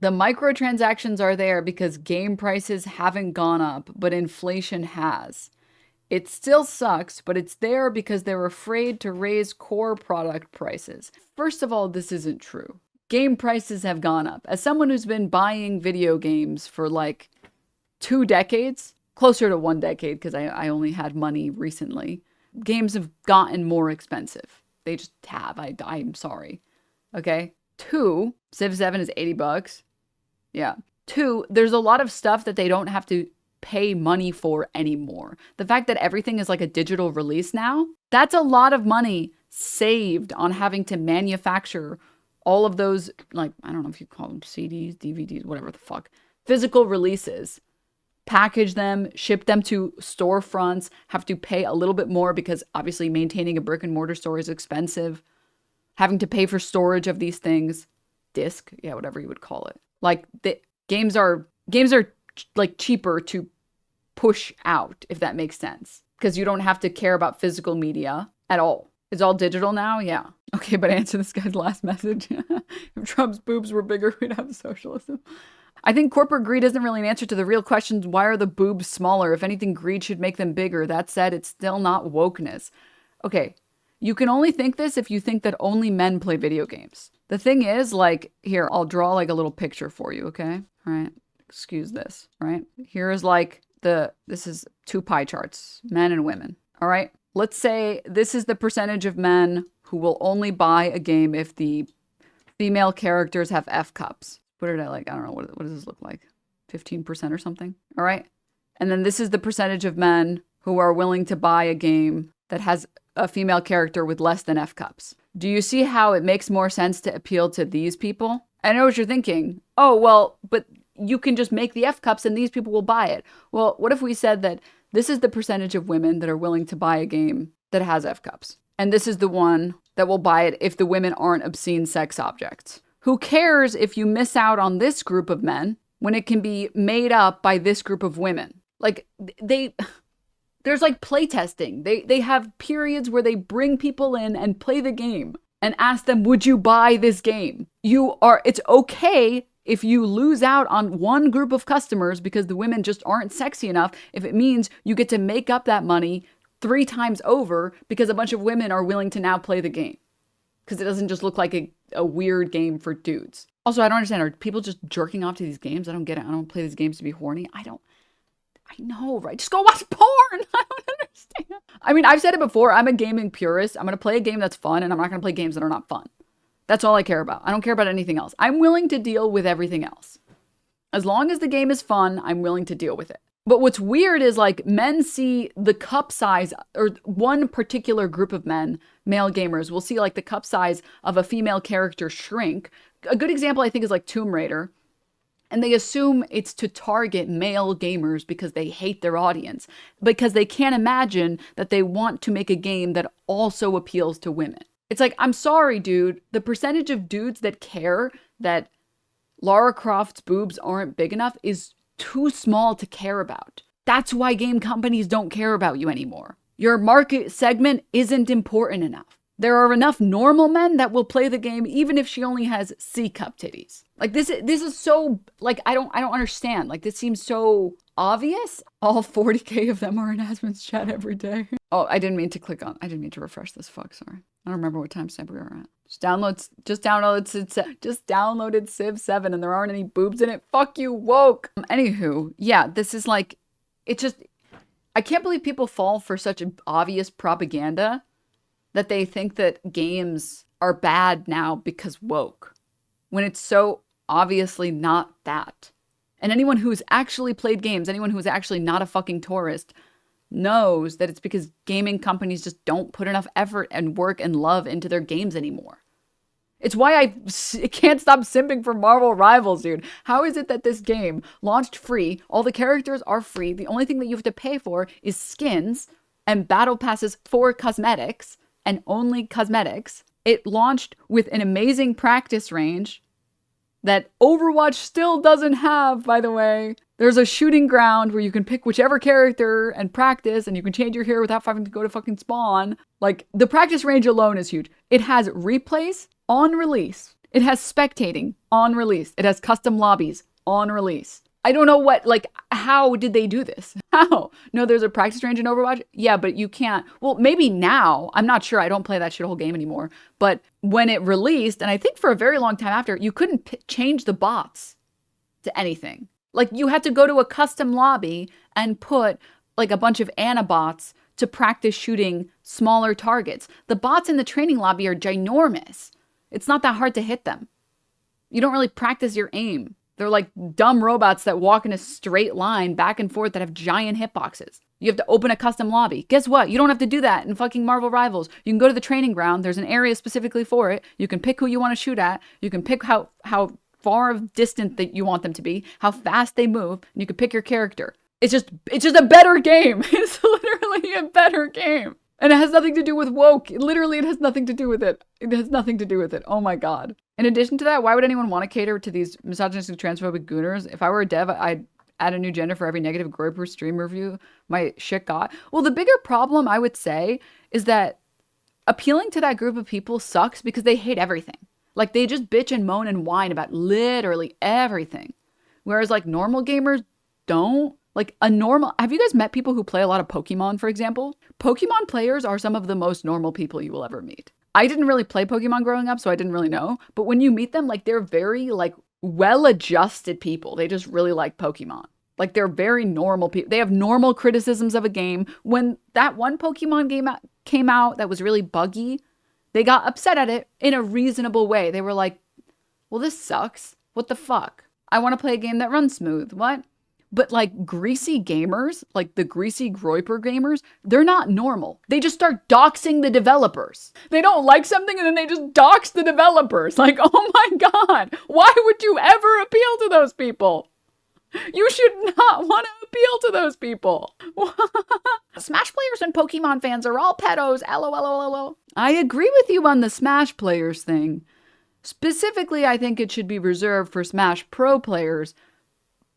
The microtransactions are there because game prices haven't gone up, but inflation has. It still sucks, but it's there because they're afraid to raise core product prices. First of all, this isn't true. Game prices have gone up. As someone who's been buying video games for like 2 decades, closer to 1 decade because I only had money recently, games have gotten more expensive. They just have. I'm sorry. Okay? 2, Civ 7 is $80. Yeah. 2, there's a lot of stuff that they don't have to pay money for anymore. The fact that everything is like a digital release now, that's a lot of money saved on having to manufacture all of those, like, I don't know if you call them CDs, DVDs, whatever the fuck, physical releases. Package them, ship them to storefronts, have to pay a little bit more because obviously maintaining a brick and mortar store is expensive. Having to pay for storage of these things, disc, yeah, whatever you would call it. Like the games are like cheaper to push out, if that makes sense, because you don't have to care about physical media at all. It's all digital now, yeah. Okay, but answer this guy's last message. If Trump's boobs were bigger, we'd have socialism. I think corporate greed isn't really an answer to the real questions. Why are the boobs smaller? If anything, greed should make them bigger. That said, it's still not wokeness. Okay, you can only think this if you think that only men play video games. The thing is, like, here, I'll draw like a little picture for you, okay? All right, excuse this, right? Here is like this is 2 pie charts, men and women, all right? Let's say this is the percentage of men who will only buy a game if the female characters have F cups. What did I like? I don't know. What does this look like? 15% or something? All right. And then this is the percentage of men who are willing to buy a game that has a female character with less than F cups. Do you see how it makes more sense to appeal to these people? I know what you're thinking. Oh, well, but you can just make the F cups and these people will buy it. Well, what if we said that this is the percentage of women that are willing to buy a game that has F cups? And this is the one that will buy it if the women aren't obscene sex objects. Who cares if you miss out on this group of men when it can be made up by this group of women? Like, there's like playtesting. They have periods where they bring people in and play the game and ask them, would you buy this game? It's okay if you lose out on one group of customers because the women just aren't sexy enough, if it means you get to make up that money 3 times over because a bunch of women are willing to now play the game. Because it doesn't just look like a weird game for dudes. Also, I don't understand. Are people just jerking off to these games? I don't get it. I don't play these games to be horny. I know, right? Just go watch porn. I don't understand. I mean, I've said it before. I'm a gaming purist. I'm going to play a game that's fun, and I'm not going to play games that are not fun. That's all I care about. I don't care about anything else. I'm willing to deal with everything else. As long as the game is fun, I'm willing to deal with it. But what's weird is like men see the cup size, or one particular group of men, male gamers, will see like the cup size of a female character shrink. A good example I think is like Tomb Raider. And they assume it's to target male gamers because they hate their audience. Because they can't imagine that they want to make a game that also appeals to women. It's like, I'm sorry, dude. The percentage of dudes that care that Lara Croft's boobs aren't big enough is too small to care about. That's why game companies don't care about you anymore. Your market segment isn't important enough. There are enough normal men that will play the game even if she only has C cup titties. Like this is so, like, I don't understand. Like, this seems so obvious. All 40K of them are in Asmon's chat every day. Oh, I didn't mean to refresh this. Fuck, sorry. I don't remember what timestamp we were at. Just downloaded Civ 7 and there aren't any boobs in it. Fuck you, woke. Anywho, yeah, this is like, I can't believe people fall for such obvious propaganda that they think that games are bad now because woke, when it's so obviously not that. And anyone who's actually played games, anyone who's actually not a fucking tourist, knows that it's because gaming companies just don't put enough effort and work and love into their games anymore. It's why I can't stop simping for Marvel Rivals, dude. How is it that this game launched free, all the characters are free, the only thing that you have to pay for is skins and battle passes for cosmetics, and only cosmetics. It launched with an amazing practice range that Overwatch still doesn't have, by the way. There's a shooting ground where you can pick whichever character and practice, and you can change your hero without having to go to fucking spawn. Like, the practice range alone is huge. It has replays on release. It has spectating on release. It has custom lobbies on release. I don't know what, like, how did they do this? How? No, there's a practice range in Overwatch? Yeah, but you can't. Well, maybe now. I'm not sure. I don't play that shithole game anymore. But when it released, and I think for a very long time after, you couldn't change the bots to anything. Like, you had to go to a custom lobby and put, like, a bunch of Anabots to practice shooting smaller targets. The bots in the training lobby are ginormous. It's not that hard to hit them. You don't really practice your aim. They're like dumb robots that walk in a straight line back and forth that have giant hitboxes. You have to open a custom lobby. Guess what? You don't have to do that in fucking Marvel Rivals. You can go to the training ground. There's an area specifically for it. You can pick who you want to shoot at. You can pick how far distant that you want them to be, how fast they move, and you can pick your character. It's just a better game. It's literally a better game. And it has nothing to do with woke. Literally, it has nothing to do with it. It has nothing to do with it. Oh my God. In addition to that, why would anyone want to cater to these misogynistic, transphobic gooners? If I were a dev, I'd add a new gender for every negative groper stream review my shit got. Well, the bigger problem, I would say, is that appealing to that group of people sucks because they hate everything. Like, they just bitch and moan and whine about literally everything. Whereas, like, normal gamers don't. Like, have you guys met people who play a lot of Pokemon, for example? Pokemon players are some of the most normal people you will ever meet. I didn't really play Pokemon growing up, so I didn't really know. But when you meet them, like, they're very, like, well-adjusted people. They just really like Pokemon. Like, they're very normal people. They have normal criticisms of a game. When that one Pokemon game came out that was really buggy, they got upset at it in a reasonable way. They were like, well, this sucks. What the fuck? I want to play a game that runs smooth. What? But like greasy gamers, like the greasy groiper gamers, they're not normal. They just start doxing the developers. They don't like something and then they just dox the developers. Like, oh my God, why would you ever appeal to those people? You should not want to appeal to those people. Smash players and Pokemon fans are all pedos. LOL. I agree with you on the Smash players thing. Specifically, I think it should be reserved for Smash Pro players.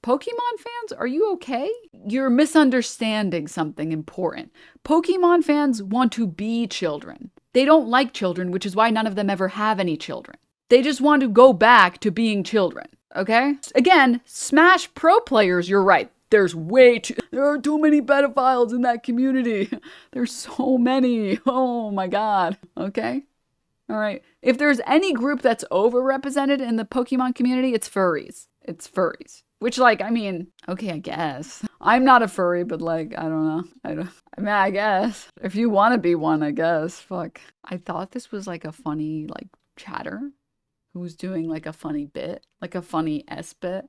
Pokemon fans, are you okay? You're misunderstanding something important. Pokemon fans want to be children. They don't like children, which is why none of them ever have any children. They just want to go back to being children, okay? Again, Smash Pro players, you're right. There are too many pedophiles in that community. There's so many. Oh my God. Okay? All right. If there's any group that's overrepresented in the Pokemon community, it's furries. It's furries. Which, like, I mean, okay, I guess. I'm not a furry, but, like, I don't know. I guess. If you want to be one, I guess. Fuck. I thought this was, like, a funny, like, chatter who was doing, like, a funny bit. Like, a funny S-bit.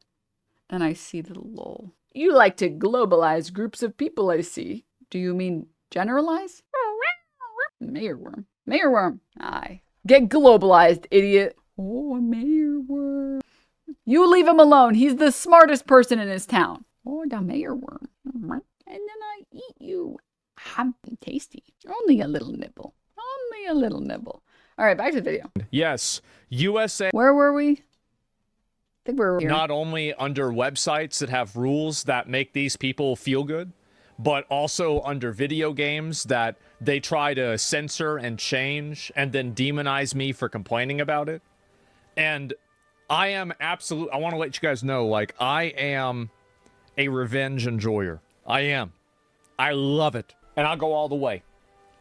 And I see the lol. You like to globalize groups of people, I see. Do you mean generalize? Mayorworm. Mayorworm. Aye. Get globalized, idiot. Oh, a mayorworm. You leave him alone. He's the smartest person in his town. Oh, the mayorworm. And then I eat you. Tasty. Only a little nibble. Only a little nibble. All right, back to the video. Yes, USA. Where were we? I think we're here. Not only under websites that have rules that make these people feel good, but also under video games that they try to censor and change and then demonize me for complaining about it. And I am I want to let you guys know, like, I am a revenge enjoyer. I am. I love it. And I'll go all the way.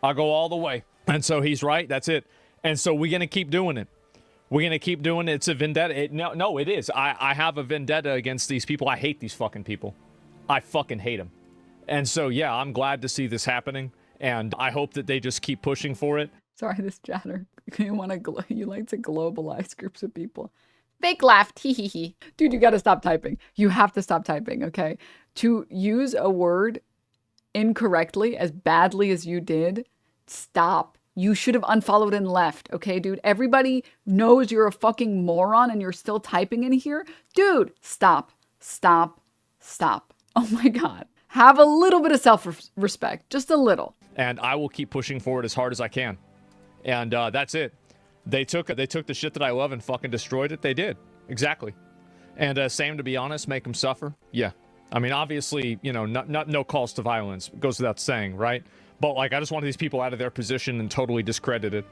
I'll go all the way. And so he's right. That's it. And so we're going to keep doing it. We're going to keep doing it. It's a vendetta. No, it is. I have a vendetta against these people. I hate these fucking people. I fucking hate them. And so, yeah, I'm glad to see this happening. And I hope that they just keep pushing for it. Sorry, this chatter. You like to globalize groups of people. Fake laughed, hee hee hee. Dude, you gotta stop typing. You have to stop typing, okay? To use a word incorrectly, as badly as you did, stop. You should have unfollowed and left, okay, dude? Everybody knows you're a fucking moron and you're still typing in here. Dude, stop. Stop. Stop. Oh my God. Have a little bit of self-respect. Just a little. And I will keep pushing forward as hard as I can. And that's it. They took the shit that I love and fucking destroyed it. They did. Exactly. And same, to be honest, make them suffer. Yeah. I mean, obviously, you know, no calls to violence. It goes without saying, right? But, like, I just want these people out of their position and totally discredited.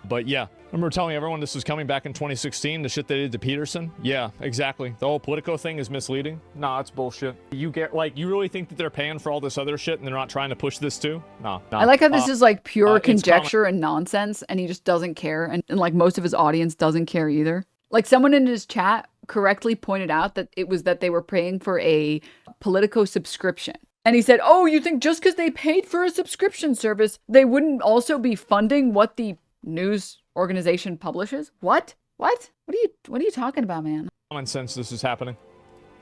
But yeah, remember telling everyone this was coming back in 2016, the shit they did to Peterson? Yeah, exactly. The whole Politico thing is misleading. Nah, it's bullshit. You get, like, you really think that they're paying for all this other shit and they're not trying to push this too? Nah. I like how this is like pure conjecture and nonsense, and he just doesn't care, and like most of his audience doesn't care either. Like someone in his chat correctly pointed out that it was that they were paying for a Politico subscription. And he said, oh, you think just because they paid for a subscription service, they wouldn't also be funding what the news organization publishes? What? What are you talking about, man? Common sense this is happening.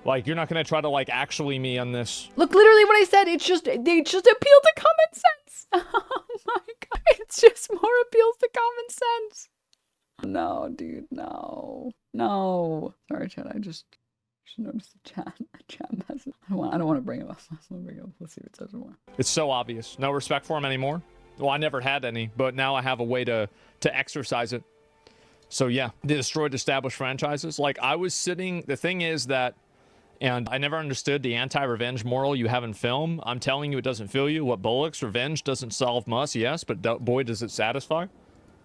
Like, you're not going to try to, like, actually me on this. Look, literally what I said, they just appeal to common sense. Oh my god, it's just more appeals to common sense. No, dude, no. Sorry, chat, I just noticed the chat message. I don't want to bring it up. Let's see what it says more. It's so obvious. No respect for him anymore. Well, I never had any, but now I have a way to exercise it. So yeah, they destroyed established franchises. Like, I was sitting, the thing is that, and I never understood the anti-revenge moral you have in film. I'm telling you, it doesn't fill you. What bullocks? Revenge doesn't solve must, yes, but boy, does it satisfy.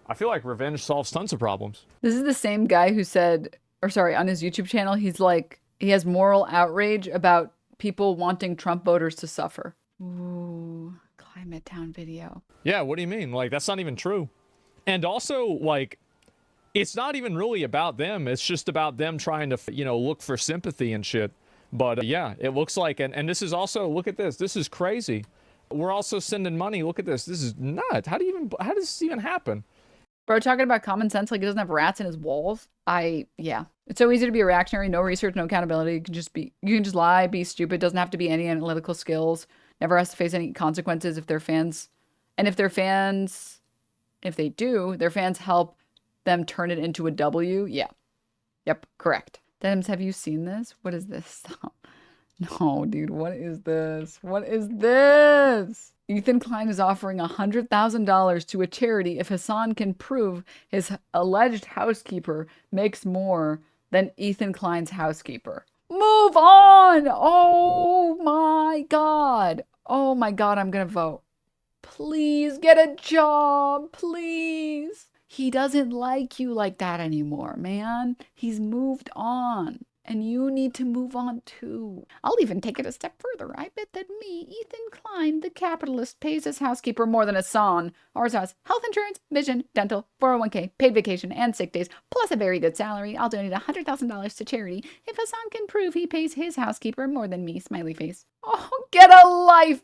I feel like revenge solves tons of problems. This is the same guy who said, or sorry, on his YouTube channel, he's like, he has moral outrage about people wanting Trump voters to suffer. Ooh, Climate Town video. Yeah, what do you mean? Like, that's not even true. And also, like, it's not even really about them. It's just about them trying to, you know, look for sympathy and shit. But yeah, it looks like, and this is also, look at this. This is crazy. We're also sending money. Look at this. This is nuts. How does this even happen? Bro, talking about common sense, like he doesn't have rats in his walls. Yeah. It's so easy to be a reactionary. No research, no accountability. You can just lie, be stupid. Doesn't have to be any analytical skills. Never has to face any consequences if they're fans. And if they're fans, if they do, their fans help them turn it into a W. Yeah. Yep, correct. Denims, have you seen this? What is this? No, dude, what is this? What is this? Ethan Klein is offering $100,000 to a charity if Hassan can prove his alleged housekeeper makes more than Ethan Klein's housekeeper. Move on! Oh my god. Oh my god, I'm gonna vote. Please get a job, please. He doesn't like you like that anymore, man. He's moved on. And you need to move on too. I'll even take it a step further. I bet that me, Ethan Klein, the capitalist, pays his housekeeper more than Hassan. Ours has health insurance, vision, dental, 401k, paid vacation, and sick days, plus a very good salary. I'll donate $100,000 to charity if Hassan can prove he pays his housekeeper more than me, smiley face. Oh, get a life!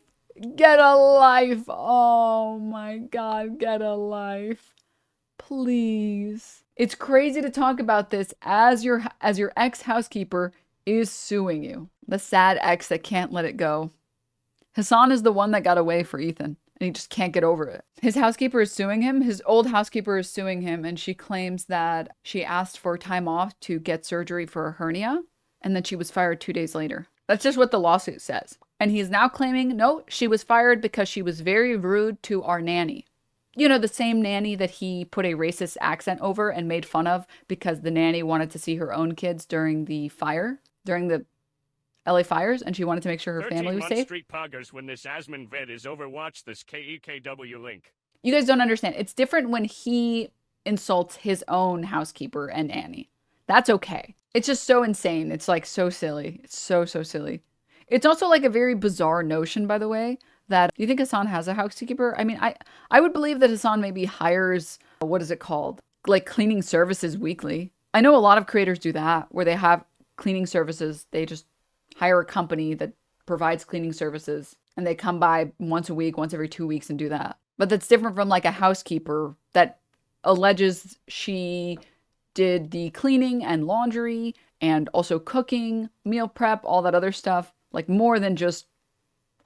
Get a life! Oh my god, get a life. Please. It's crazy to talk about this as your ex-housekeeper is suing you. The sad ex that can't let it go. Hassan is the one that got away for Ethan, and he just can't get over it. His housekeeper is suing him. His old housekeeper is suing him, and she claims that she asked for time off to get surgery for a hernia, and that she was fired 2 days later. That's just what the lawsuit says. And he's now claiming, no, she was fired because she was very rude to our nanny. You know, the same nanny that he put a racist accent over and made fun of because the nanny wanted to see her own kids during the LA fires, and she wanted to make sure her family was safe. Street poggers when this Asmongold is Overwatch this KEKW link. You guys don't understand. It's different when he insults his own housekeeper and nanny. That's okay. It's just so insane. It's like so silly. It's so silly. It's also like a very bizarre notion, by the way, that do you think Hassan has a housekeeper? I mean, I would believe that Hassan maybe hires, what is it called? Like cleaning services weekly. I know a lot of creators do that, where they have cleaning services. They just hire a company that provides cleaning services, and they come by once a week, once every 2 weeks, and do that. But that's different from like a housekeeper that alleges she did the cleaning and laundry and also cooking, meal prep, all that other stuff, like more than just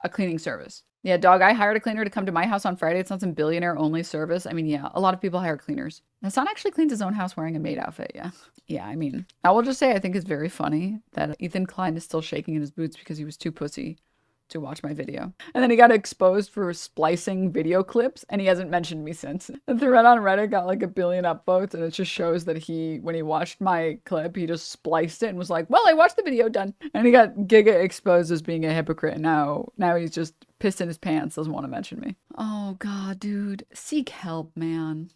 a cleaning service. Yeah, dog, I hired a cleaner to come to my house on Friday. It's not some billionaire-only service. I mean, yeah, a lot of people hire cleaners. Hassan actually cleans his own house wearing a maid outfit, yeah. Yeah, I mean, I will just say I think it's very funny that Ethan Klein is still shaking in his boots because he was too pussy to watch my video. And then he got exposed for splicing video clips, and he hasn't mentioned me since. The thread on Reddit got like 1 billion upvotes, and it just shows that when he watched my clip, he just spliced it and was like, well, I watched the video, done. And he got giga exposed as being a hypocrite, and now he's just pissed in his pants, doesn't want to mention me. Oh god, dude. Seek help, man.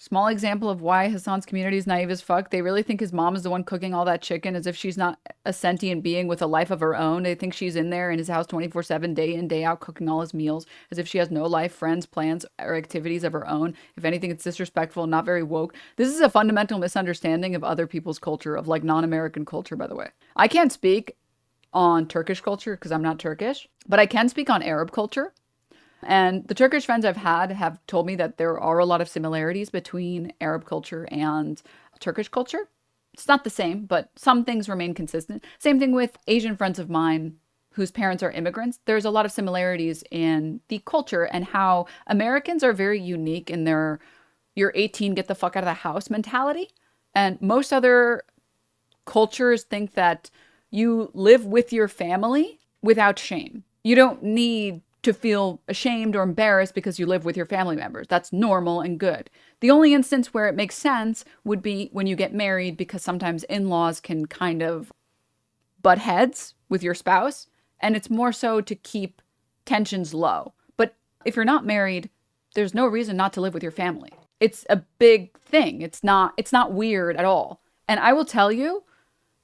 Small example of why Hassan's community is naive as fuck. They really think his mom is the one cooking all that chicken, as if she's not a sentient being with a life of her own. They think she's in there in his house 24/7, day in, day out, cooking all his meals, as if she has no life, friends, plans, or activities of her own. If anything, it's disrespectful, not very woke. This is a fundamental misunderstanding of other people's culture, of like non-American culture, by the way. I can't speak on Turkish culture because I'm not Turkish, but I can speak on Arab culture. And the Turkish friends I've had have told me that there are a lot of similarities between Arab culture and Turkish culture. It's not the same, but some things remain consistent. Same thing with Asian friends of mine whose parents are immigrants. There's a lot of similarities in the culture and how Americans are very unique in their you're 18, get the fuck out of the house mentality. And most other cultures think that you live with your family without shame. You don't need to feel ashamed or embarrassed because you live with your family members. That's normal and good. The only instance where it makes sense would be when you get married, because sometimes in-laws can kind of butt heads with your spouse, and it's more so to keep tensions low. But if you're not married, there's no reason not to live with your family. It's a big thing. It's not weird at all. And I will tell you,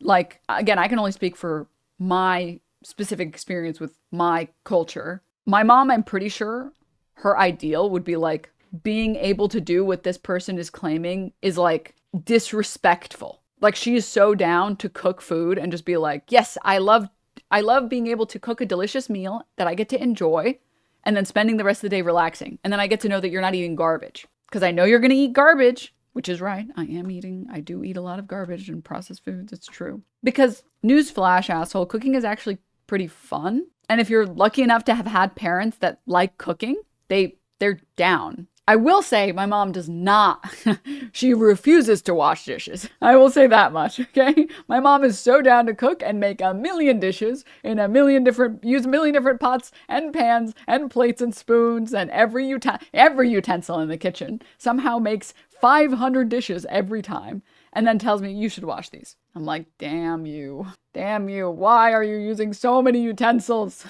like, again, I can only speak for my specific experience with my culture. My mom, I'm pretty sure her ideal would be like being able to do what this person is claiming is like disrespectful. Like she is so down to cook food and just be like, yes, I love being able to cook a delicious meal that I get to enjoy and then spending the rest of the day relaxing. And then I get to know that you're not eating garbage because I know you're going to eat garbage, which is right. I do eat a lot of garbage and processed foods. It's true. Because newsflash, asshole, cooking is actually pretty fun. And if you're lucky enough to have had parents that like cooking, they're down. I will say my mom does not. She refuses to wash dishes. I will say that much, okay? My mom is so down to cook and make a million dishes in use a million different pots and pans and plates and spoons, and every utensil in the kitchen somehow makes 500 dishes every time. And then tells me, you should wash these. I'm like, damn you. Why are you using so many utensils?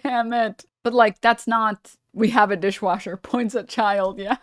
Damn it. But like, that's not, we have a dishwasher, points at child. Yeah.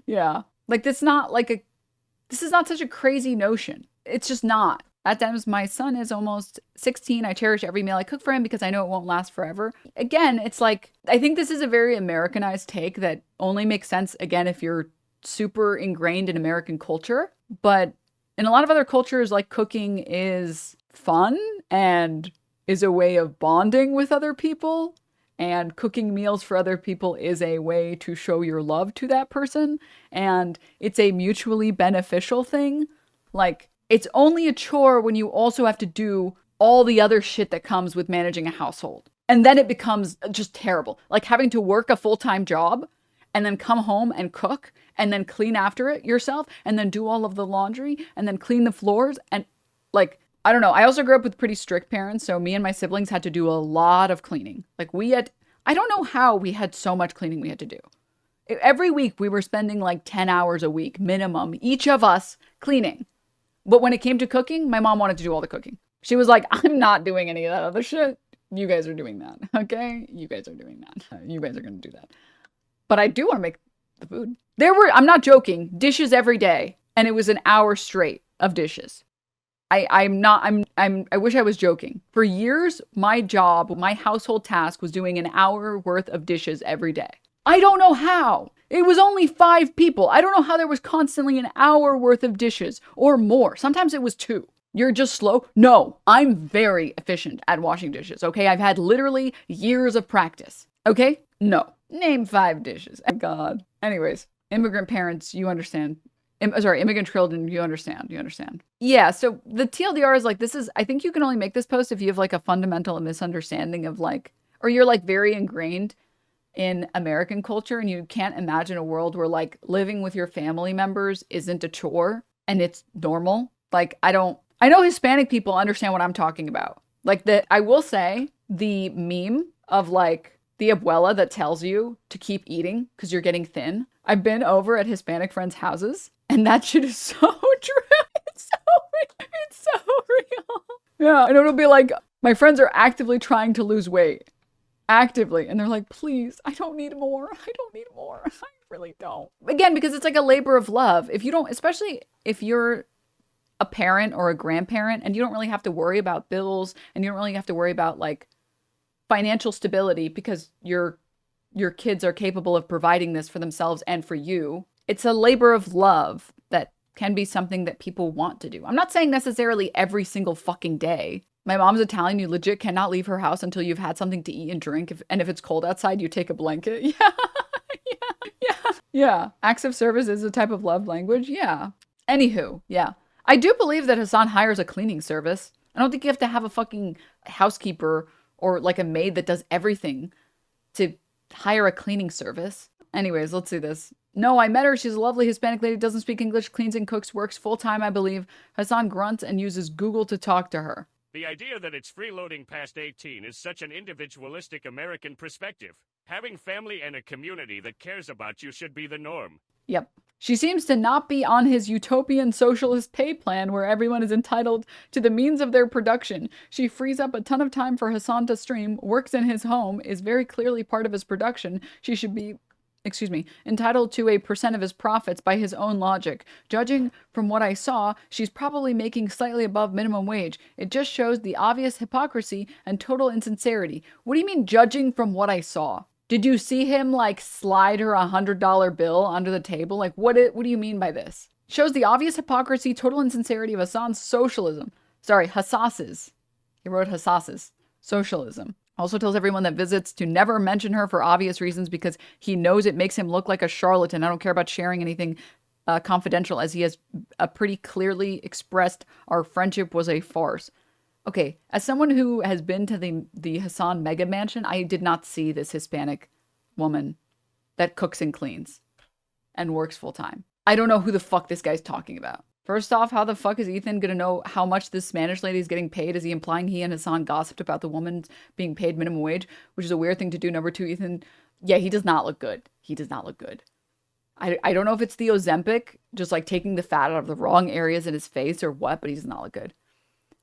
Yeah. Like, this is not such a crazy notion. It's just not. At Denims, my son is almost 16. I cherish every meal I cook for him because I know it won't last forever. Again, it's like, I think this is a very Americanized take that only makes sense, again, if you're super ingrained in American culture. But in a lot of other cultures, like, cooking is fun and is a way of bonding with other people. And cooking meals for other people is a way to show your love to that person. And it's a mutually beneficial thing. Like, it's only a chore when you also have to do all the other shit that comes with managing a household. And then it becomes just terrible. Like having to work a full-time job and then come home and cook and then clean after it yourself and then do all of the laundry and then clean the floors. And like, I don't know. I also grew up with pretty strict parents. So me and my siblings had to do a lot of cleaning. Like I don't know how we had so much cleaning we had to do. Every week we were spending like 10 hours a week minimum, each of us cleaning. But when it came to cooking, my mom wanted to do all the cooking. She was like, I'm not doing any of that other shit. You guys are doing that. Okay? You guys are doing that. You guys are going to do that. But I do want to make the food. I'm not joking, dishes every day. And it was an hour straight of dishes. I wish I was joking. For years, my household task was doing an hour worth of dishes every day. I don't know how. It was only 5 people. I don't know how there was constantly an hour worth of dishes or more. Sometimes it was 2. You're just slow? No, I'm very efficient at washing dishes, okay? I've had literally years of practice, okay? No. Name 5 dishes. Oh, God. Anyways, immigrant parents, you understand. Immigrant children, you understand. Yeah, so the TLDR is like, I think you can only make this post if you have like a fundamental misunderstanding of like, or you're like very ingrained in American culture and you can't imagine a world where like living with your family members isn't a chore and it's normal. Like, I know Hispanic people understand what I'm talking about. Like I will say the meme of like the abuela that tells you to keep eating because you're getting thin. I've been over at Hispanic friends' houses and that shit is so true. It's so real. Yeah, and it'll be like, my friends are actively trying to lose weight. Actively. And they're like, please, I don't need more. really don't. Again, because it's like a labor of love. If you don't, especially if you're a parent or a grandparent and you don't really have to worry about bills and you don't really have to worry about like financial stability because your kids are capable of providing this for themselves and for you. It's a labor of love that can be something that people want to do. I'm not saying necessarily every single fucking day. My mom's Italian. You legit cannot leave her house until you've had something to eat and drink. And if it's cold outside, you take a blanket. Yeah. Yeah. Acts of service is a type of love language. Yeah. Anywho, yeah. I do believe that Hassan hires a cleaning service. I don't think you have to have a fucking housekeeper or like a maid that does everything to hire a cleaning service. Anyways, let's see this. No, I met her. She's a lovely Hispanic lady, doesn't speak English, cleans and cooks, works full-time, I believe. Hassan grunts and uses Google to talk to her. The idea that it's freeloading past 18 is such an individualistic American perspective. Having family and a community that cares about you should be the norm. Yep. She seems to not be on his utopian socialist pay plan where everyone is entitled to the means of their production. She frees up a ton of time for Hassan to stream, works in his home, is very clearly part of his production. She should be entitled to a % of his profits by his own logic. Judging from what I saw, she's probably making slightly above minimum wage. It just shows the obvious hypocrisy and total insincerity. What do you mean, judging from what I saw? Did you see him, like, slide her $100 bill under the table? Like, what do you mean by this? Shows the obvious hypocrisy, total insincerity of Hassan's socialism. Sorry, Hassas's. He wrote Hassas's. Socialism. Also tells everyone that visits to never mention her for obvious reasons because he knows it makes him look like a charlatan. I don't care about sharing anything confidential as he has pretty clearly expressed our friendship was a farce. Okay, as someone who has been to the Hassan mega mansion, I did not see this Hispanic woman that cooks and cleans and works full time. I don't know who the fuck this guy's talking about. First off, how the fuck is Ethan gonna know how much this Spanish lady is getting paid? Is he implying he and Hassan gossiped about the woman being paid minimum wage, which is a weird thing to do? Number two, Ethan, yeah, he does not look good. He does not look good. I don't know if it's the Ozempic, just like taking the fat out of the wrong areas in his face or what, but he does not look good.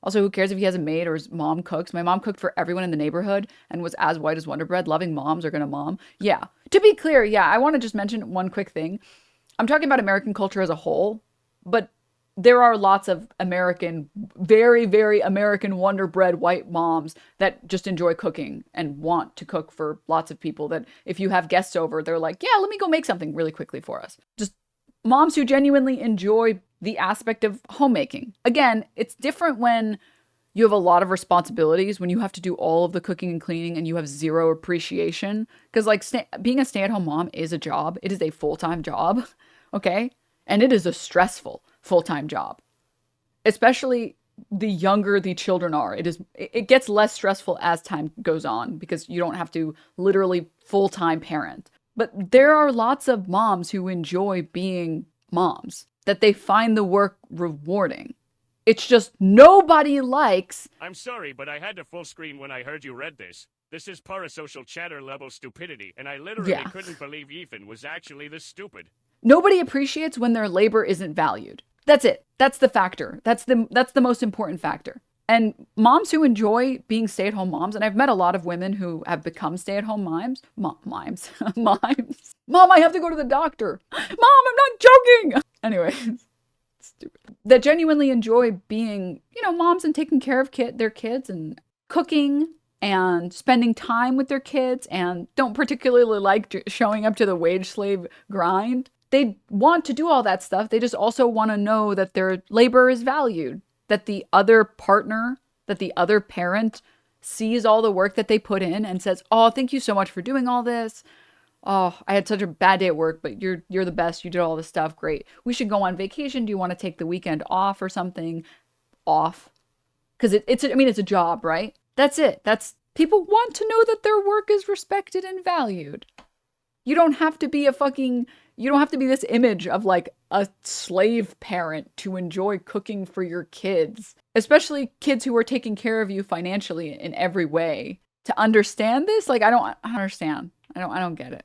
Also, who cares if he has a maid or his mom cooks? My mom cooked for everyone in the neighborhood and was as white as Wonder Bread. Loving moms are gonna mom. Yeah. To be clear, yeah, I want to just mention one quick thing. I'm talking about American culture as a whole, but there are lots of American, very, very American Wonder Bread white moms that just enjoy cooking and want to cook for lots of people that if you have guests over, they're like, yeah, let me go make something really quickly for us. Just moms who genuinely enjoy the aspect of homemaking. Again, it's different when you have a lot of responsibilities, when you have to do all of the cooking and cleaning and you have zero appreciation. Because like being a stay-at-home mom is a job. It is a full-time job, okay? And it is a stressful full-time job. Especially the younger the children are. It gets less stressful as time goes on because you don't have to literally full-time parent. But there are lots of moms who enjoy being moms, that they find the work rewarding. It's just nobody likes... I'm sorry, but I had to full screen when I heard you read this. This is parasocial chatter level stupidity, and I literally couldn't believe Ethan was actually this stupid. Nobody appreciates when their labor isn't valued. That's it. That's the factor. That's the most important factor. And moms who enjoy being stay-at-home moms, and I've met a lot of women who have become stay-at-home mimes. Mimes. Mimes. Mom, I have to go to the doctor. Mom, I'm not joking. Anyways, stupid. That genuinely enjoy being, moms and taking care of their kids and cooking and spending time with their kids and don't particularly like showing up to the wage slave grind. They want to do all that stuff. They just also want to know that their labor is valued, that the other partner, that the other parent sees all the work that they put in and says, oh, thank you so much for doing all this. Oh, I had such a bad day at work, but you're the best. You did all this stuff. Great. We should go on vacation. Do you want to take the weekend off or something? Off. Because it's a job, right? That's it. People want to know that their work is respected and valued. You don't have to be this image of like a slave parent to enjoy cooking for your kids, especially kids who are taking care of you financially in every way. To understand this, like, I don't understand. I don't get it.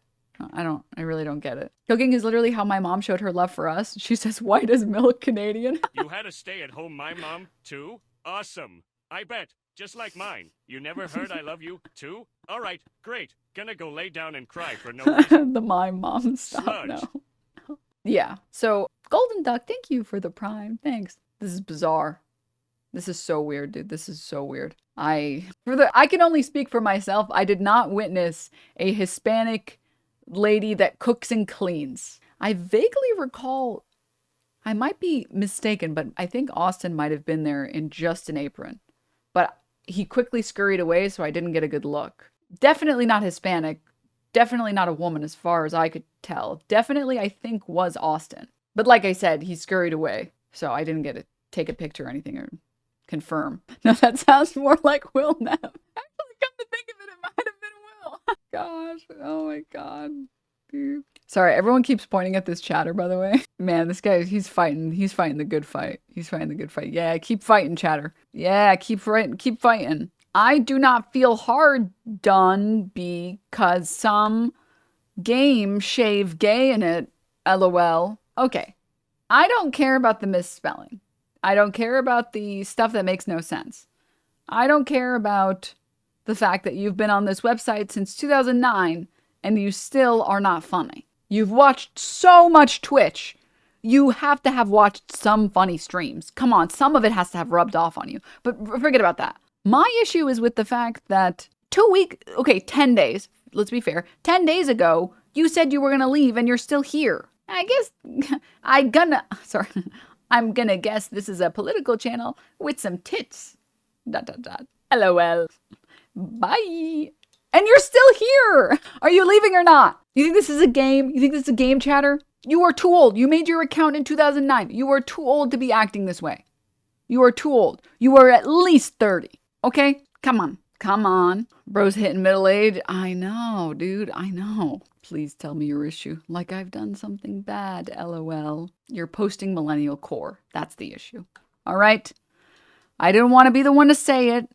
I really don't get it. Cooking is literally how my mom showed her love for us. She says white as milk Canadian. You had a stay-at-home my mom, too? Awesome. I bet. Just like mine. You never heard I love you, too? All right, great. Gonna go lay down and cry for no reason. The my mom stuff. Sludge. No. Yeah. So Golden Duck, thank you for the prime. Thanks. This is bizarre. This is so weird, dude. This is so weird. I can only speak for myself. I did not witness a Hispanic lady that cooks and cleans. I vaguely recall, I might be mistaken, but I think Austin might have been there in just an apron. But he quickly scurried away, so I didn't get a good look. Definitely not Hispanic. Definitely not a woman as far as I could tell. Definitely, I think, was Austin. But like I said, he scurried away, so I didn't get to take a picture or anything or confirm. No, that sounds more like Will now. Actually, come to think of it, it might have been Will. Gosh, oh my god. Dude. Sorry, everyone keeps pointing at this chatter, by the way. Man, this guy, he's fighting the good fight. He's fighting the good fight. Yeah, keep fighting, chatter. Yeah, keep fighting. I do not feel hard done because some game shave gay in it, lol. Okay, I don't care about the misspelling. I don't care about the stuff that makes no sense. I don't care about the fact that you've been on this website since 2009 and you still are not funny. You've watched so much Twitch. You have to have watched some funny streams. Come on, some of it has to have rubbed off on you. But forget about that. My issue is with the fact that 10 days, let's be fair, 10 days ago, you said you were going to leave and you're still here. I guess I'm gonna guess this is a political channel with some tits. ... LOL. Bye. And you're still here. Are you leaving or not? You think this is a game? You think this is a game, chatter? You are too old. You made your account in 2009. You are too old to be acting this way. You are too old. You are at least 30. Okay? Come on. Come on. Bro's hitting middle age. I know, dude. I know. Please tell me your issue. Like I've done something bad, LOL. You're posting millennial core. That's the issue. All right? I didn't want to be the one to say it.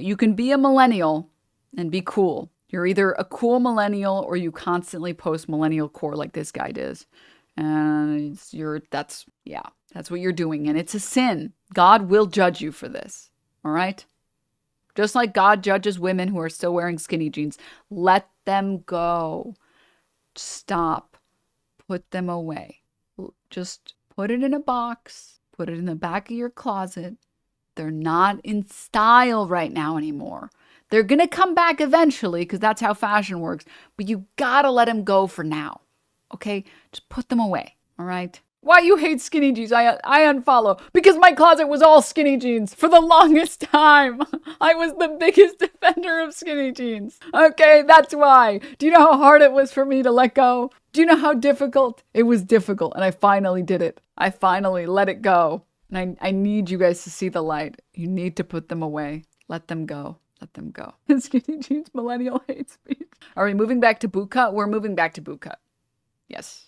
You can be a millennial and be cool. You're either a cool millennial or you constantly post millennial core like this guy does. And that's what you're doing. And it's a sin. God will judge you for this. All right? Just like God judges women who are still wearing skinny jeans. Let them go. Stop. Put them away. Just put it in a box. Put it in the back of your closet. They're not in style right now anymore. They're going to come back eventually because that's how fashion works. But you got to let them go for now. Okay? Just put them away. All right? Why you hate skinny jeans? I unfollow. Because my closet was all skinny jeans for the longest time. I was the biggest defender of skinny jeans. Okay, that's why. Do you know how hard it was for me to let go? Do you know how difficult? It was difficult, and I finally did it. I finally let it go. And I need you guys to see the light. You need to put them away. Let them go. Let them go. Skinny jeans, millennial hate speech. Are we moving back to bootcut? We're moving back to bootcut. Yes.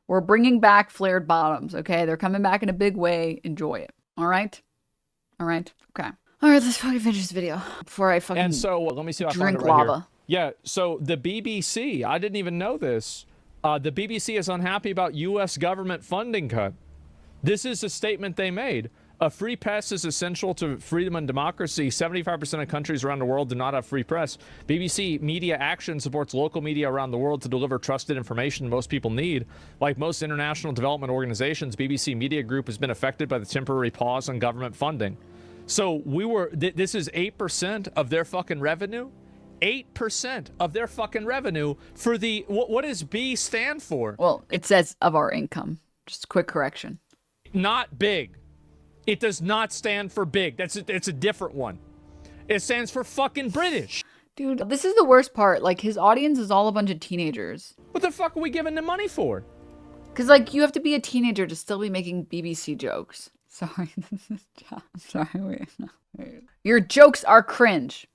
We're bringing back flared bottoms, okay? They're coming back in a big way. Enjoy it. All right? All right? Okay. All right, let's fucking finish this video before I fucking And so, let me see if I drink find it right lava. here. Yeah, so the BBC, I didn't even know this. The BBC is unhappy about U.S. government funding cut. This is a statement they made. A free press is essential to freedom and democracy. 75% of countries around the world do not have free press. BBC Media Action supports local media around the world to deliver trusted information most people need. Like most international development organizations, BBC Media Group has been affected by the temporary pause on government funding. So this is 8% of their fucking revenue? 8% of their fucking revenue for the, what does B stand for? Well, it says of our income. Just a quick correction. Not big. It does not stand for big. It's a different one. It stands for fucking British. Dude, this is the worst part. Like, his audience is all a bunch of teenagers. What the fuck are we giving them money for? Because, like, you have to be a teenager to still be making BBC jokes. Sorry, this is John. Sorry, wait. Your jokes are cringe.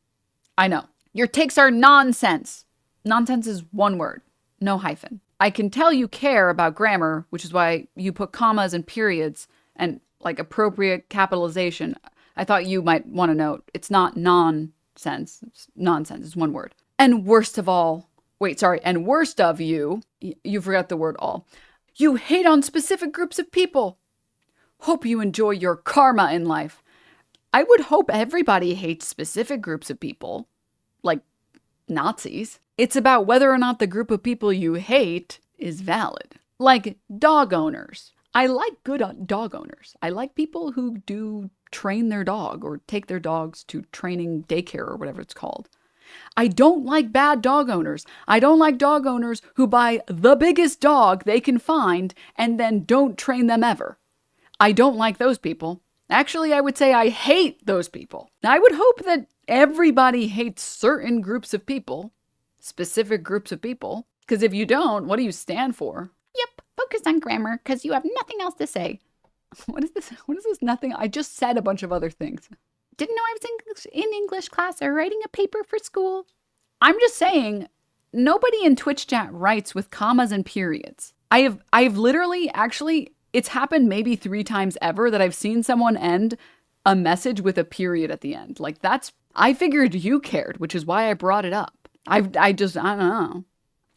I know. Your takes are nonsense. Nonsense is one word. No hyphen. I can tell you care about grammar, which is why you put commas and periods and like appropriate capitalization. I thought you might want to note it's not nonsense. It's nonsense. It's one word. And worst of you, you forgot the word all. You hate on specific groups of people. Hope you enjoy your karma in life. I would hope everybody hates specific groups of people, like Nazis. It's about whether or not the group of people you hate is valid. Like dog owners. I like good dog owners. I like people who do train their dog or take their dogs to training daycare or whatever it's called. I don't like bad dog owners. I don't like dog owners who buy the biggest dog they can find and then don't train them ever. I don't like those people. Actually, I would say I hate those people. I would hope that everybody hates certain groups of people, specific groups of people, because if you don't, what do you stand for? Yep, focus on grammar because you have nothing else to say. What is this? What is this nothing? I just said a bunch of other things. Didn't know I was in English class or writing a paper for school. I'm just saying, nobody in Twitch chat writes with commas and periods. I've literally, actually, it's happened maybe 3 times ever that I've seen someone end a message with a period at the end. Like I figured you cared, which is why I brought it up. I don't know.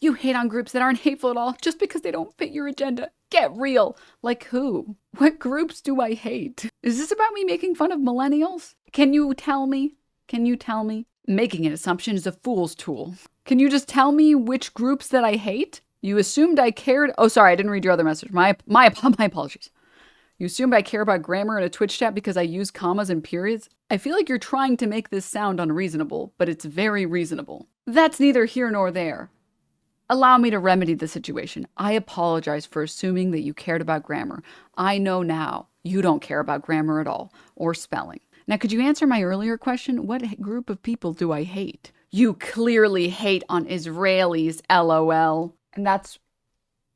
You hate on groups that aren't hateful at all just because they don't fit your agenda. Get real. Like who? What groups do I hate? Is this about me making fun of millennials? Can you tell me? Can you tell me? Making an assumption is a fool's tool. Can you just tell me which groups that I hate? You assumed I cared. Oh, sorry, I didn't read your other message. My apologies. You assumed I care about grammar in a Twitch chat because I use commas and periods? I feel like you're trying to make this sound unreasonable, but it's very reasonable. That's neither here nor there. Allow me to remedy the situation. I apologize for assuming that you cared about grammar. I know now you don't care about grammar at all, or spelling. Now, could you answer my earlier question? What group of people do I hate? You clearly hate on Israelis, LOL. And that's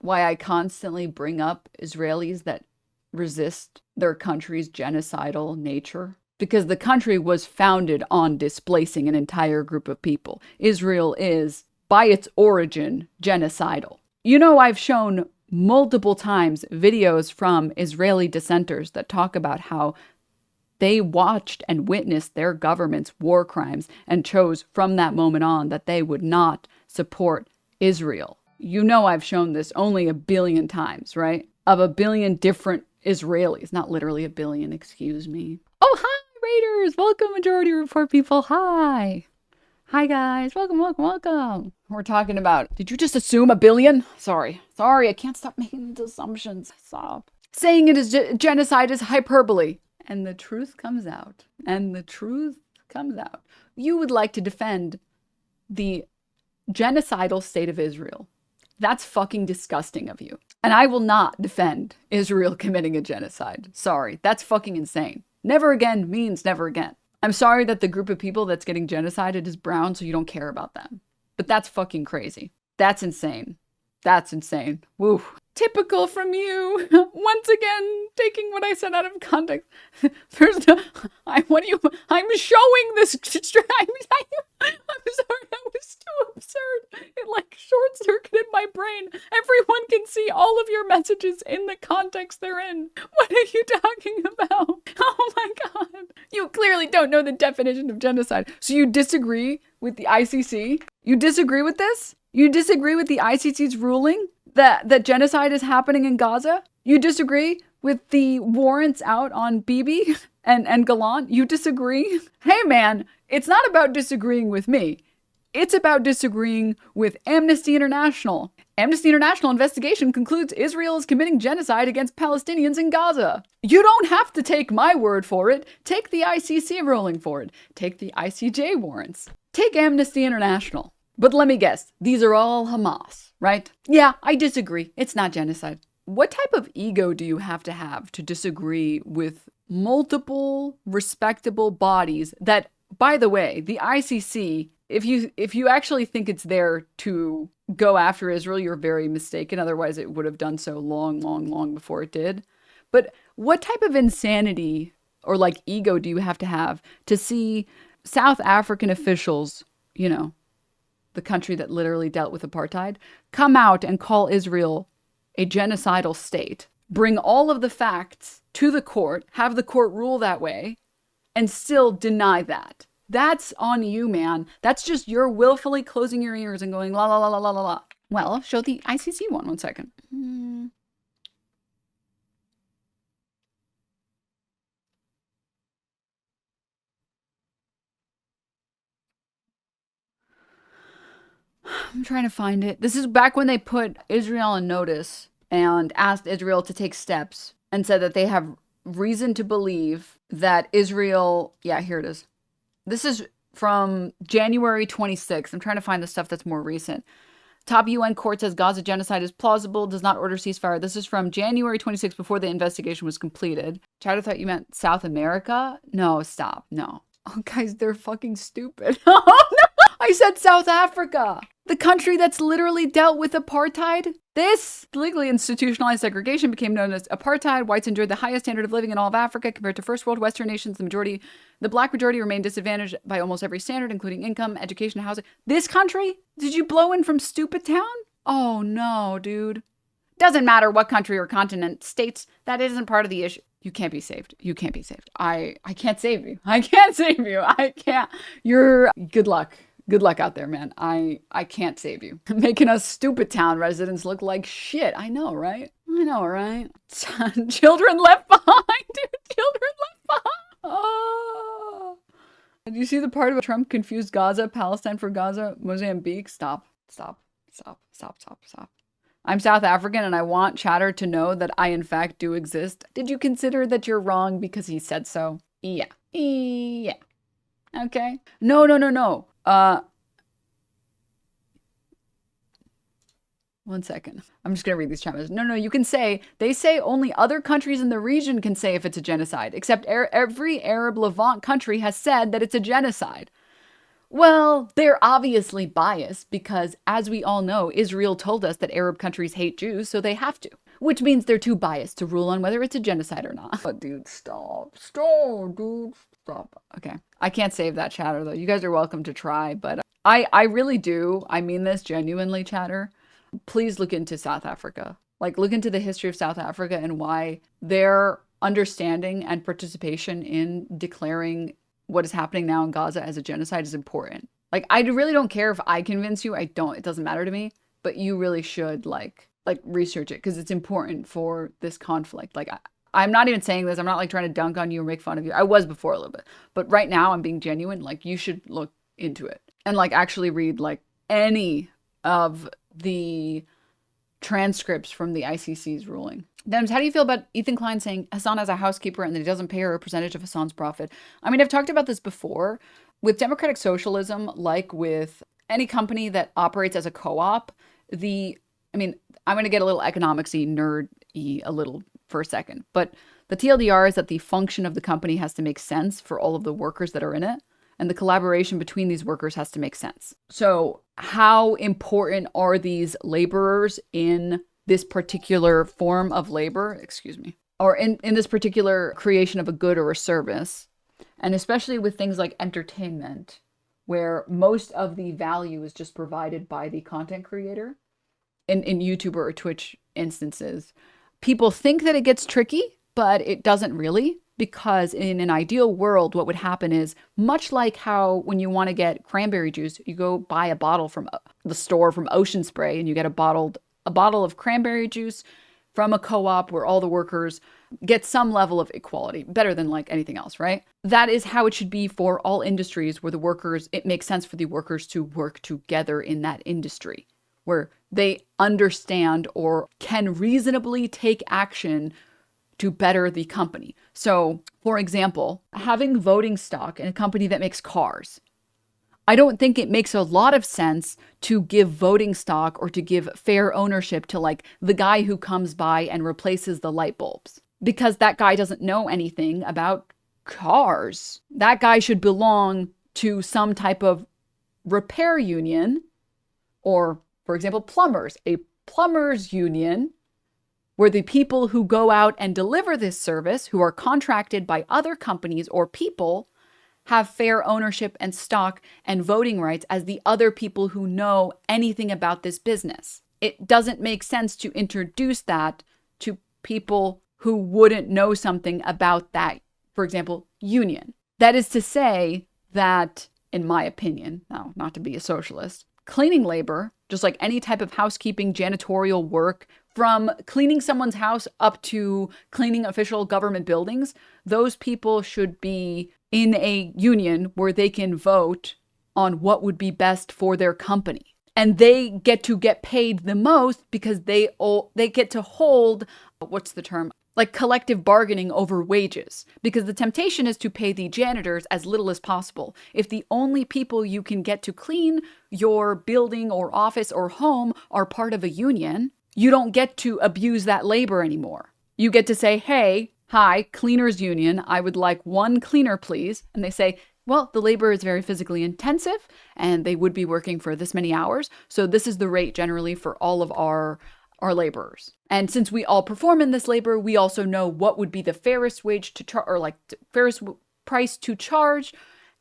why I constantly bring up Israelis that resist their country's genocidal nature. Because the country was founded on displacing an entire group of people. Israel is, by its origin, genocidal. You know, I've shown multiple times videos from Israeli dissenters that talk about how they watched and witnessed their government's war crimes and chose from that moment on that they would not support Israel. You know I've shown this only a billion times, right? Of a billion different Israelis. Not literally a billion, excuse me. Oh, hi, Raiders! Welcome, Majority Report people. Hi. Hi, guys. Welcome, welcome, welcome. We're talking about, did you just assume a billion? Sorry, I can't stop making these assumptions. Stop. Saying it is genocide is hyperbole. And the truth comes out. You would like to defend the genocidal state of Israel. That's fucking disgusting of you. And I will not defend Israel committing a genocide. Sorry, that's fucking insane. Never again means never again. I'm sorry that the group of people that's getting genocided is brown, so you don't care about them. But that's fucking crazy. That's insane. That's insane. Woo. Typical from you. Once again, taking what I said out of context. I'm showing this. I'm sorry, that was too absurd. It like short-circuited my brain. Everyone can see all of your messages in the context they're in. What are you talking about? Oh my god. You clearly don't know the definition of genocide. So you disagree with the ICC? You disagree with this? You disagree with the ICC's ruling that genocide is happening in Gaza? You disagree with the warrants out on Bibi and Gallant? You disagree? Hey man, it's not about disagreeing with me. It's about disagreeing with Amnesty International. Amnesty International investigation concludes Israel is committing genocide against Palestinians in Gaza. You don't have to take my word for it. Take the ICC ruling for it. Take the ICJ warrants. Take Amnesty International. But let me guess, these are all Hamas, right? Yeah, I disagree. It's not genocide. What type of ego do you have to disagree with multiple respectable bodies that, by the way, the ICC, if you actually think it's there to go after Israel, you're very mistaken. Otherwise, it would have done so long before it did. But what type of insanity or like ego do you have to see South African officials, you know, the country that literally dealt with apartheid, come out and call Israel a genocidal state, bring all of the facts to the court, have the court rule that way, and still deny that? That's on you, man. That's just you're willfully closing your ears and going la la la la la la la. Well, show the ICC one second. I'm trying to find it. This is back when they put Israel on notice and asked Israel to take steps and said that they have reason to believe that Israel, yeah, here it is. This is from January 26th. I'm trying to find the stuff that's more recent. Top UN court says Gaza genocide is plausible, does not order ceasefire. This is from January 26th, before the investigation was completed. Chad, I thought you meant South America? No, stop. No. Oh, guys, they're fucking stupid. Oh, no. I said South Africa. The country that's literally dealt with apartheid. This legally institutionalized segregation became known as apartheid. Whites enjoyed the highest standard of living in all of Africa compared to first world Western nations. The black majority remained disadvantaged by almost every standard, including income, education, housing. This country? Did you blow in from stupid town? Oh no, dude. Doesn't matter what country or continent, states, that isn't part of the issue. You can't be saved. You can't be saved. I can't save you. I can't save you. I can't. You're, good luck. Good luck out there, man. I can't save you. Making us stupid town residents look like shit. I know, right? I know, right? Children left behind, dude. Children left behind. Oh. Did you see the part about Trump confused Gaza, Palestine for Gaza, Mozambique? Stop. I'm South African and I want Chatter to know that I in fact do exist. Did you consider that you're wrong because he said so? Yeah. Okay. No. One second. I'm just going to read these chat messages. No, you can say, they say only other countries in the region can say if it's a genocide, except every Arab Levant country has said that it's a genocide. Well, they're obviously biased because, as we all know, Israel told us that Arab countries hate Jews, so they have to. Which means they're too biased to rule on whether it's a genocide or not. But dude, stop, dude. Stop. Okay. I can't save that chatter though. You guys are welcome to try, but I really do. I mean this genuinely, chatter. Please look into South Africa. Like, look into the history of South Africa and why their understanding and participation in declaring what is happening now in Gaza as a genocide is important. Like, I really don't care if I convince you. It doesn't matter to me, but you really should like research it because it's important for this conflict. Like, I'm not even saying this. I'm not like trying to dunk on you or make fun of you. I was before a little bit, but right now I'm being genuine. Like, you should look into it and like actually read like any of the transcripts from the ICC's ruling. Denims, how do you feel about Ethan Klein saying Hassan has a housekeeper and that he doesn't pay her a percentage of Hassan's profit? I mean, I've talked about this before. With democratic socialism, like with any company that operates as a co-op, I'm going to get a little economics-y, nerd-y a little for a second, but the TLDR is that the function of the company has to make sense for all of the workers that are in it, and the collaboration between these workers has to make sense. So how important are these laborers in this particular form of labor, or in this particular creation of a good or a service, and especially with things like entertainment, where most of the value is just provided by the content creator in YouTube or Twitch instances. People think that it gets tricky, but it doesn't really, because in an ideal world, what would happen is, much like how when you want to get cranberry juice, you go buy a bottle from the store from Ocean Spray and you get a bottle of cranberry juice from a co-op where all the workers get some level of equality, better than like anything else, right? That is how it should be for all industries where it makes sense for the workers to work together in that industry, where they understand or can reasonably take action to better the company. So, for example, having voting stock in a company that makes cars, I don't think it makes a lot of sense to give voting stock or to give fair ownership to like the guy who comes by and replaces the light bulbs, because that guy doesn't know anything about cars. That guy should belong to some type of repair union, or, for example, a plumbers union, where the people who go out and deliver this service, who are contracted by other companies or people, have fair ownership and stock and voting rights as the other people who know anything about this business. It doesn't make sense to introduce that to people who wouldn't know something about that, for example, union. That is to say that, in my opinion, now, not to be a socialist, cleaning labor, just like any type of housekeeping, janitorial work, from cleaning someone's house up to cleaning official government buildings, those people should be in a union where they can vote on what would be best for their company. And they get paid the most because they get to hold, what's the term? Like collective bargaining over wages, because the temptation is to pay the janitors as little as possible. If the only people you can get to clean your building or office or home are part of a union, you don't get to abuse that labor anymore. You get to say, hey, hi, cleaners union, I would like one cleaner, please. And they say, well, the labor is very physically intensive and they would be working for this many hours. So this is the rate generally for all of our laborers. And since we all perform in this labor, we also know what would be the fairest wage to charge, or like fairest price to charge.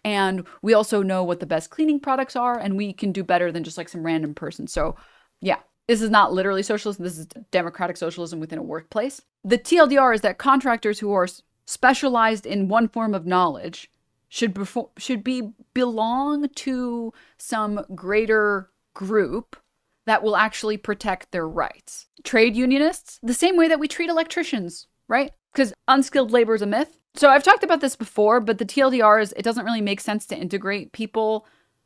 And we also know what the best cleaning products are, and we can do better than just like some random person. So yeah, this is not literally socialism. This is democratic socialism within a workplace. The TLDR is that contractors who are specialized in one form of knowledge should belong to some greater group that will actually protect their rights. Trade unionists, the same way that we treat electricians, right? Because unskilled labor is a myth. So I've talked about this before, but the TLDR is, it doesn't really make sense to integrate people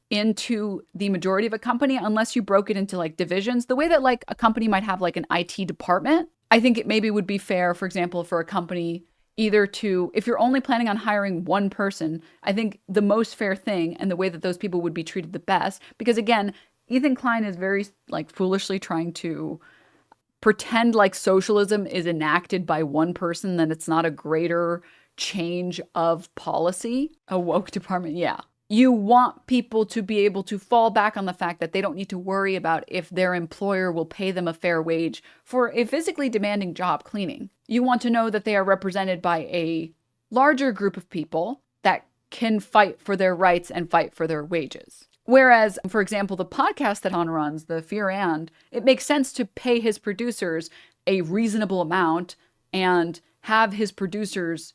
into the majority of a company unless you broke it into like divisions. The way that like a company might have like an IT department, I think it maybe would be fair, for example, for a company either to, if you're only planning on hiring one person, I think the most fair thing and the way that those people would be treated the best, because again, Ethan Klein is very like foolishly trying to pretend like socialism is enacted by one person, that it's not a greater change of policy. A woke department, yeah. You want people to be able to fall back on the fact that they don't need to worry about if their employer will pay them a fair wage for a physically demanding job, cleaning. You want to know that they are represented by a larger group of people that can fight for their rights and fight for their wages. Whereas, for example, the podcast that Han runs, the Fear and, it makes sense to pay his producers a reasonable amount and have his producers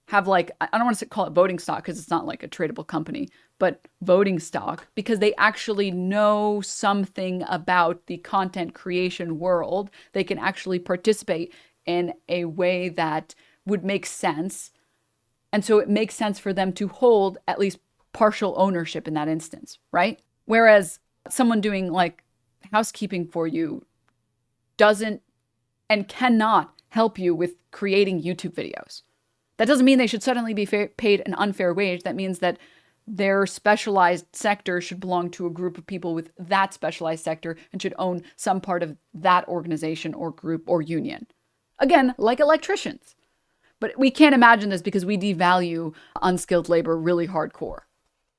have like, I don't want to call it voting stock because it's not like a tradable company, but voting stock, because they actually know something about the content creation world. They can actually participate in a way that would make sense. And so it makes sense for them to hold at least partial ownership in that instance, right? Whereas someone doing like housekeeping for you doesn't and cannot help you with creating YouTube videos. That doesn't mean they should suddenly be paid an unfair wage. That means that their specialized sector should belong to a group of people with that specialized sector and should own some part of that organization or group or union. Again, like electricians. But we can't imagine this because we devalue unskilled labor really hardcore,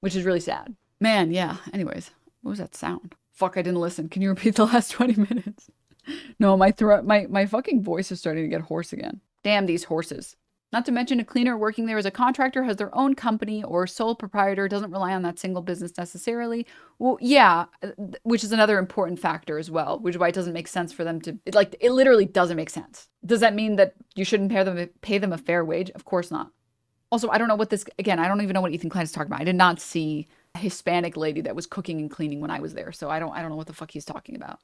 which is really sad. Man, yeah. Anyways, what was that sound? Fuck, I didn't listen. Can you repeat the last 20 minutes? No, my throat, my fucking voice is starting to get hoarse again. Damn these horses. Not to mention, a cleaner working there as a contractor has their own company or sole proprietor, doesn't rely on that single business necessarily. Well, yeah, which is another important factor as well, which is why it doesn't make sense for them to, it literally doesn't make sense. Does that mean that you shouldn't pay them a fair wage? Of course not. Also, I don't know what this, again, I don't even know what Ethan Klein is talking about. I did not see a Hispanic lady that was cooking and cleaning when I was there, so I don't know what the fuck he's talking about.